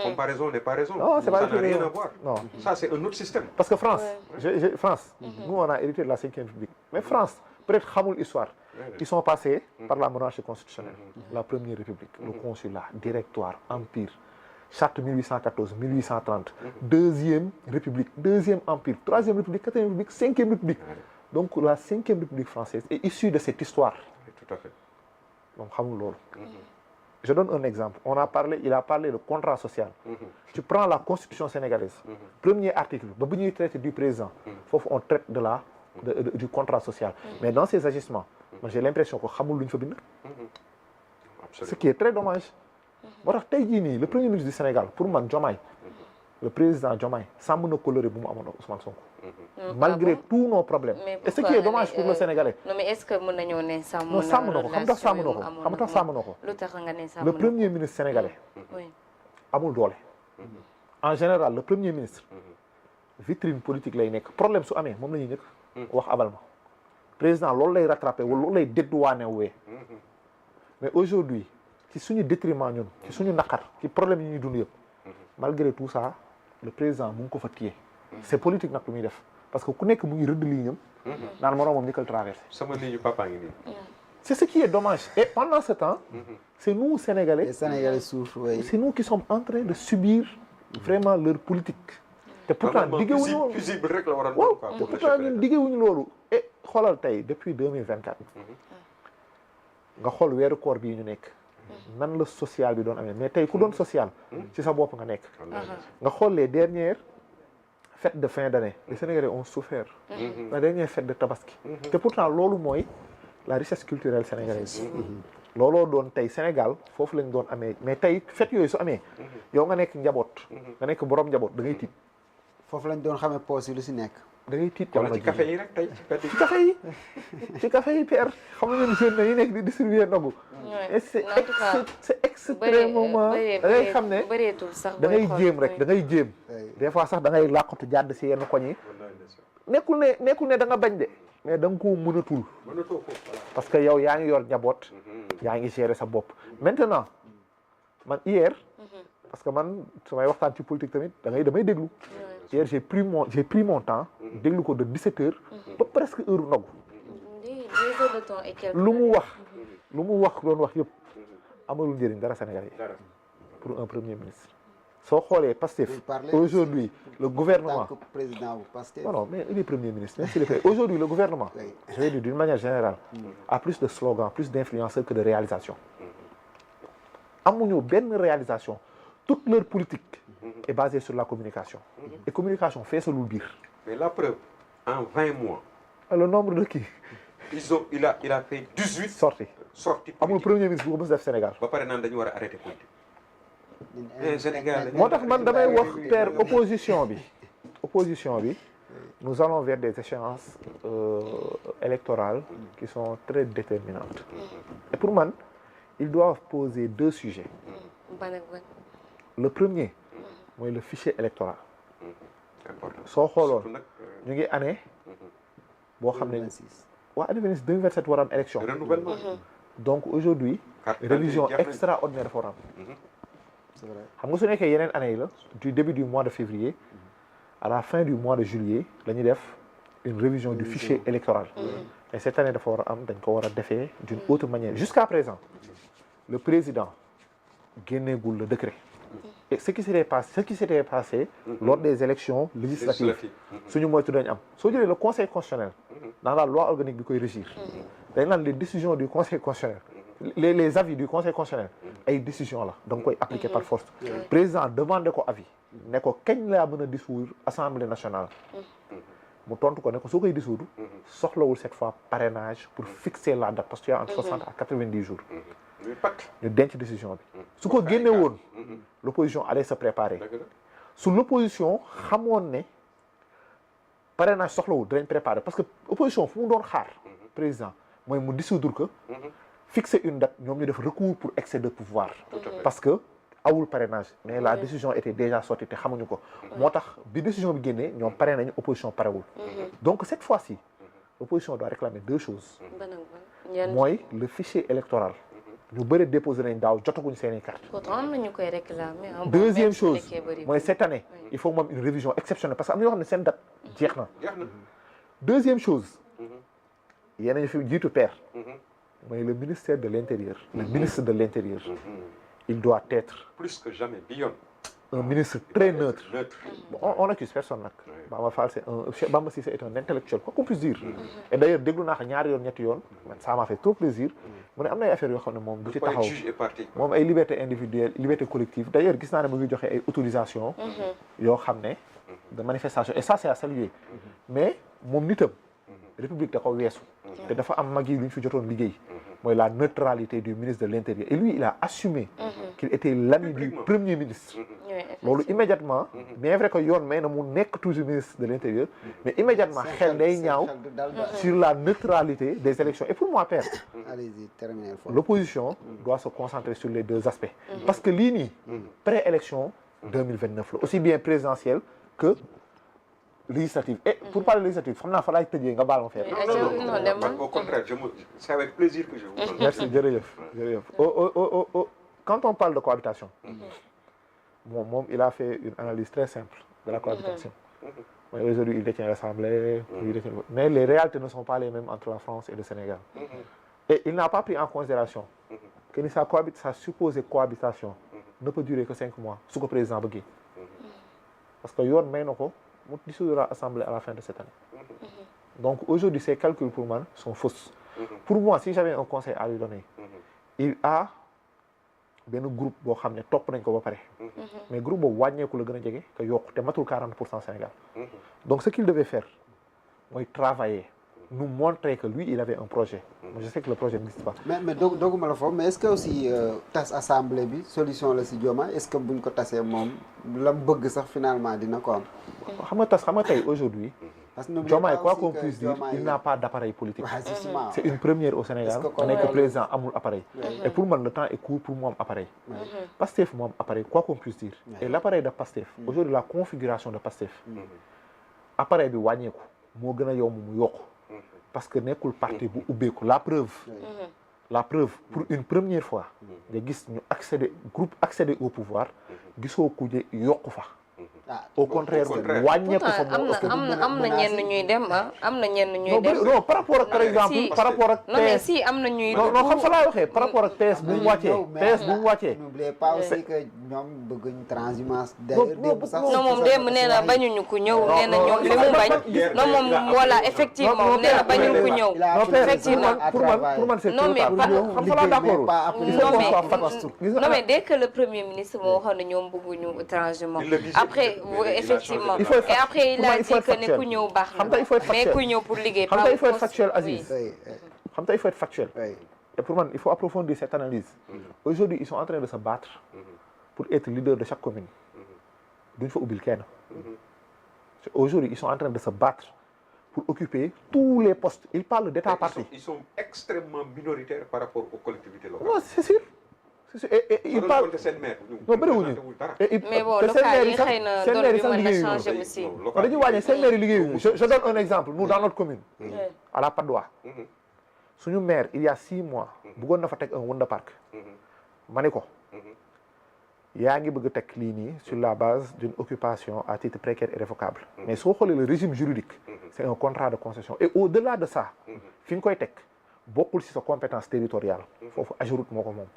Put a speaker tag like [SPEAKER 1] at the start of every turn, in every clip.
[SPEAKER 1] comparaison n'est pas raison.
[SPEAKER 2] Non, c'est pas
[SPEAKER 1] ça n'a rien à voir.
[SPEAKER 2] Non.
[SPEAKER 1] Ça, c'est un autre système.
[SPEAKER 2] Parce que France, France, nous on a hérité de la Ve République. Mais France, peut-être xamul histoire. Ils sont passés par la monarchie constitutionnelle, la Première République, le consulat, directoire, empire, charte 1814, 1830, Deuxième République, Deuxième Empire, Troisième République, Quatrième République, Cinquième République. Donc la Cinquième République française est issue de cette histoire.
[SPEAKER 1] Tout à fait.
[SPEAKER 2] Donc xamul loolu. Je donne un exemple. Il a parlé de contrat social. Tu prends la constitution sénégalaise. Premier article, ba bu ñuy traiter du président. Foofu on traite du contrat social. Mais dans ces agissements, moi j'ai l'impression que xamul lu ñu fa bind. Ce qui est très dommage. moo tax tey jii nii le premier ministre du Sénégal pour man Diomaye, le président Diomaye sàmm na coloré bu mu amoon Ousmane Sonko. Malgré tous nos problèmes. Et ce qui est dommage pour le Sénégalais.
[SPEAKER 3] Non mais est-ce que mën nañoo ne sàmm
[SPEAKER 2] non sàmm na ko xam nga sàmm na ko xam nga sàmm na ko.
[SPEAKER 3] lu tax nga ne sàmm
[SPEAKER 2] le premier ministre sénégalais. amul doole. En général le premier ministre. vitrine politique lay nekk problème su amee moom la ñuy njëkk wax abal ma. président loolu lay rattrapé wala loolu lay dédouané wee. mais aujourd'hui ci suñu détriment ñun ci suñu naqar ci problème yi ñuy dund yëpp. malgré tout ça le président mu ngi ko fa téye. c'est politique nag lu muy def parce que ku nekk mu ngi rëdd ligne am. naan moroomam ñëkkal traversé.
[SPEAKER 1] sama ligne papa ngi nii.
[SPEAKER 2] C'est ce qui est dommage. Et pendant ce temps, c'est nous, Sénégalais,
[SPEAKER 4] les Sénégalais souffrent, oui.
[SPEAKER 2] C'est nous qui sommes en train de subir vraiment leur politique. Et pourtant,
[SPEAKER 1] fusible rek la war a doon quoi.
[SPEAKER 2] Pourtant, ñun diggewuñu loolu. Et xoolal tey depuis 2024. nga xool weeru koor bii ñu nekk. nan la social bi doon amee mais tey ku doon social. ci sa bopp nga nekk. nga xool les dernières fêtes de fin d'année. Les Sénégalais ont souffert. La dernière fête de Tabaski. te pourtant loolu mooy. La richesse culturelle sénégalaise. looloo doon tey Sénégal foofu lañ doon amee mais tey fête yooyu su amee. yow nga nekk njaboot. nga nekk borom njaboot da ngay tiit.
[SPEAKER 4] foofu lañ doon xamee poos yi lu si nekk.
[SPEAKER 2] da ngay tiit
[SPEAKER 1] wala ci café yi rek tey
[SPEAKER 2] ci café yi. ci café yi père xam nga ñun jeunes yi nekk di distribuer ndogu. et c'est extrêmement da ngay xam ne da ngay jéem rek da ngay jéem. des fois sax da ngay làqatu jàdd si yenn koñ yi. nekkul ne da nga bañ de. mais da nga koo mënatul parce que yow yaa ngi yor njaboot yaa ngi gérer sa bopp maintenant man hier parce que man su may waxtaan ci politique tamit damay déglu hier j'ai pris mon temps déglu ko de 17h ba presque heure ndogu lu mu wax doon wax yëpp amalul njëriñ dara Sénégal yi pour un premier ministre soo xoolee Pastef aujourd'hui le gouvernement
[SPEAKER 4] tant que président Pastef
[SPEAKER 2] non mais il est premier ministre même s'il est fait aujourd'hui le gouvernement je vais dire d'une manière générale a plus de slogans plus d'influenceurs que de réalisations amuñu benn réalisation toute leur politique est basée sur la communication et communication feesalul biir
[SPEAKER 1] mais la preuve en 20 mois
[SPEAKER 2] le nombre de qui
[SPEAKER 1] il a fait 18
[SPEAKER 2] sorties amul premier ministre bu ko mës def Sénégal
[SPEAKER 1] ba pare naan dañu war a arrêter politique
[SPEAKER 2] moo tax man damay wax père opposition bi nous allons vers des échéances électorales qui sont très déterminantes et pour man ils doivent poser deux sujets le premier mooy le fichier électoral soo xooloon ñu ngi année boo xam ne waa année 2027 war am élection donc aujourd'hui révision extraordinaire dafa war am xam nga su nekkee yeneen année yi la du début du mois de février à la fin du mois de juillet la ñuy def une révision du fichier électoral et cette année dafa war a am dañ ko war a defee d'une autre manière jusqu'à présent le président génneegul le décret et ce qui s'était passé lors des élections législatives suñu moytu dañ am soo jëlee le conseil constitutionnel dans la loi organique bi koy régir dañ naan les décisions du conseil constitutionnel les avis du conseil constitutionnel ay décision la da nga koy appliquer par force président demandé ko avis ne ko kañ laa mën a dissoudre assemblée nationale mu tontu ko ne ko soo koy dissoudre soxlawul cette fois parrainage pour fixer la date parce qu'il y a entre 60 à 90 jours ñu denc décision bi su ko génne woon l'opposition allait se préparer su l'opposition xamoon ne parrainage soxlawul dinañ préparer parce que opposition fu mu doon xaar président mooy mu dissoudre que fixer une date ñoom ñu def recours pour excès de pouvoir parce que awul parrainage mais la décision était déjà sortie te xamuñu ko moo tax bi décision bi génnee ñoom pare nañu opposition parewul donc cette fois-ci l'opposition doit réclamer deux choses mooy le fichier électoral ñu bëri déposé nañ daaw jotaguñ seeni carte.
[SPEAKER 3] pourtant am na ñu koy réclamer.
[SPEAKER 2] Deuxième chose mooy cette année il faut moom une révision exceptionnelle parce que am na yoo xam ne seen date jeex na. Deuxième chose yéen a ñu fi jiitu père mooy le ministère de l'intérieur. Le ministre de l'intérieur il doit être
[SPEAKER 1] plus que jamais bi yoon
[SPEAKER 2] un ministre très neutre.
[SPEAKER 1] neutre.
[SPEAKER 2] Bon, on n'accuse personne nag. Bamba Fall Bamba Cissé est un intellectuel quoi qu'on puisse dire. Et d'ailleurs déglu naa ko ñaari yoon ñetti yoon man ça m'a fait trop plaisir mu ne am na ay affaires yoo xam ne moom du ci taxaw moom ay liberté individuelle liberté collective d'ailleurs gis naa ne mu ngi joxe ay autorisation yoo xam ne de manifestation et ça c'est à saluer mais moom nitam république da ko weesu te dafa am mag yi lu ñu fi jotoon liggéey mooy la neutralité du ministre de l'intérieur et lui il a assumé qu'il était l'ami du premier ministre loolu immédiatement bien vrai que yoon may na mu nekk toujours ministre de l'intérieur mais immédiatement xel day ñaaw sur la neutralité des élections et pour moi père l'opposition doit se concentrer sur les deux aspects parce que lii nii pré-élection 2029 la aussi bien présidentielle que législative et pour parler législative xam naa fa laay tëjee nga baal ma faire.
[SPEAKER 1] non au contraire c'est avec plaisir que je vous donne.
[SPEAKER 2] Merci jërëjëf jërëjëf quand on parle de cohabitation moom il a fait une analyse très simple de la cohabitation mais aujourd'hui il détient l'Assemblée mais les réalités ne sont pas les mêmes entre la France et le Sénégal et il n'a pas pris en considération que ni sa supposée cohabitation ne peut durer que 5 mois su ko président bëggee parce que yoon may na ko mu dissoudra l'Assemblée à la fin de cette année. Donc aujourd'hui, ces calculs pour moi sont fausses. Pour moi, si j'avais un conseil à lui donner, il a benn groupe boo xam ne topp nañ ko ba pare. Mais groupe boobu wàññeeku la gën a jege que yokku te matul 40% Sénégal. Donc ce qu'il devait faire mooy travailler, nous montrer que lui il avait un projet. Moi, je sais que le projet n'existe pas.
[SPEAKER 4] mais dogguma la foofu mais est-ce que aussi tas assemblée bi solution la si Diomaye est-ce que buñ ko tasee moom la bëgg sax finalement dina ko am.
[SPEAKER 2] xam nga tey aujourd'hui Diomaye quoi qu'on puisse dire il n'a pas d'appareil politique. C'est une première au Sénégal on est que président amul appareil. Et pour man le temps est court pour mu am appareil. Pastef mu am appareil quoi qu'on puisse dire. Et l'appareil de Pastef aujourd'hui la configuration de Pastef appareil bi wàññeeku moo gën a yomb mu yokku parce que nekkul parti bu ubbeeku la preuve pour une première fois nga gis ñu accéder au pouvoir gisoo ku yokku fa au contraire wàññeeku fa
[SPEAKER 3] am na ñenn ñuy dem am na ñenn ñuy dem
[SPEAKER 2] non par rapport ak par exemple par rapport ak
[SPEAKER 3] non mais si am na ñuy
[SPEAKER 2] non xam fa laay waxee par rapport ak PS bu mu wàccee
[SPEAKER 4] n'oubliez pas aussi que ñoom bëgguñ transhumance démb sax
[SPEAKER 3] non moom démb nee na bañuñu ku ñëw nee na ñoom li mu bañ non moom voilà effectivement nee na bañu ku ñëw effectivement
[SPEAKER 2] pour man c'est
[SPEAKER 3] non mais
[SPEAKER 2] xam fa laa d'accord
[SPEAKER 3] non mais dès que le premier ministre moo waxoon ne ñoom bëgguñu transhumance après effectivement et après il a dit que ne ku ñëw baax na mais ku ñëw pour liggéey
[SPEAKER 2] xam nga il faut être factuel Aziz xam nga il faut être factuel et pour moi il faut approfondir cette analyse aujourd'hui ils sont en train de se battre pour être leader de chaque commune duñ fa ubbil kenn aujourd'hui ils sont en train de se battre pour occuper tous les postes ils parlent d'état parti
[SPEAKER 1] ils sont extrêmement minoritaires par rapport aux collectivités locales.
[SPEAKER 2] Non c'est sûr et il parle non bëriwuñu
[SPEAKER 3] mais bon local yi xëy na doon bi mën na changer aussi
[SPEAKER 2] dañuy wàññi seen maire yi liggéeyuñu je donne un exemple nous dans notre commune à la Patte d'Oie suñu maire il y a 6 mois bëggoon na fa teg un Wunda Park ma ne ko yaa ngi bëgg teg lii nii sur la base d'une occupation à titre précaire et révocable mais soo xoolee le régime juridique c'est un contrat de concession et au-delà de ça fi nga koy teg bokkul ci sa compétence territoriale foofu Ageroute moo ko moom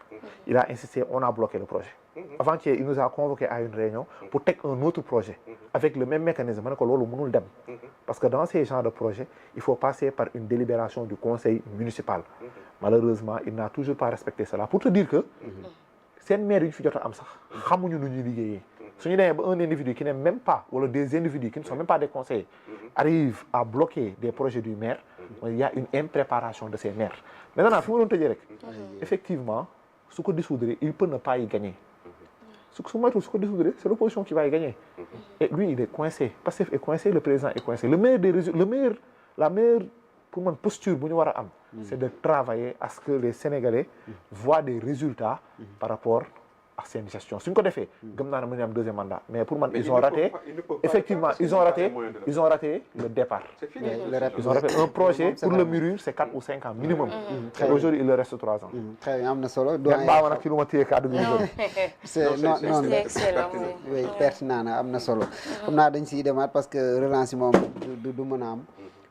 [SPEAKER 2] il a insisté on a bloqué le projet avant-hier il nous a convoqué à une réunion pour teg un autre projet avec le même mécanisme ma ne ko loolu mënul dem parce que dans ces genres de projets il faut passer par une délibération du conseil municipal malheureusement il n'a toujours pas respecté cela pour te dire que seen maire yi ñu fi jot a am sax xamuñu nu ñuy liggéeyee suñu demee ba un individu qui n'est même pas wala des individus qui ne sont même pas des conseillers arrivent à bloquer des projets du maire il y a une impréparation de ces maires maintenant fi ma doon tëjee rek effectivement su ko dissoudre il peut ne pas y gagner su moytuwul su ko dissoudre c'est l'opposition qui va y gagner et lui il est coincé Pastef est coincé le président est coincé la meilleure pour man posture bu ñu war a am c'est de travailler à ce que les Sénégalais voient des résultats par rapport ak seen gestion suñ ko defee gëm naa ne mën na am deuxième mandat mais pour man ils ont raté effectivement ils ont raté le départ ils ont raté un projet pour le mûrir c'est 4 ou 5 ans minimum et aujourd'hui il leur reste 3 ans
[SPEAKER 4] très bien am na solo
[SPEAKER 2] ngeen baax nag ci lu ma téye kàddu gi
[SPEAKER 4] c'est non oui pertinent na am na solo xam naa dañ siy demaat parce que relance yi moom du mën a am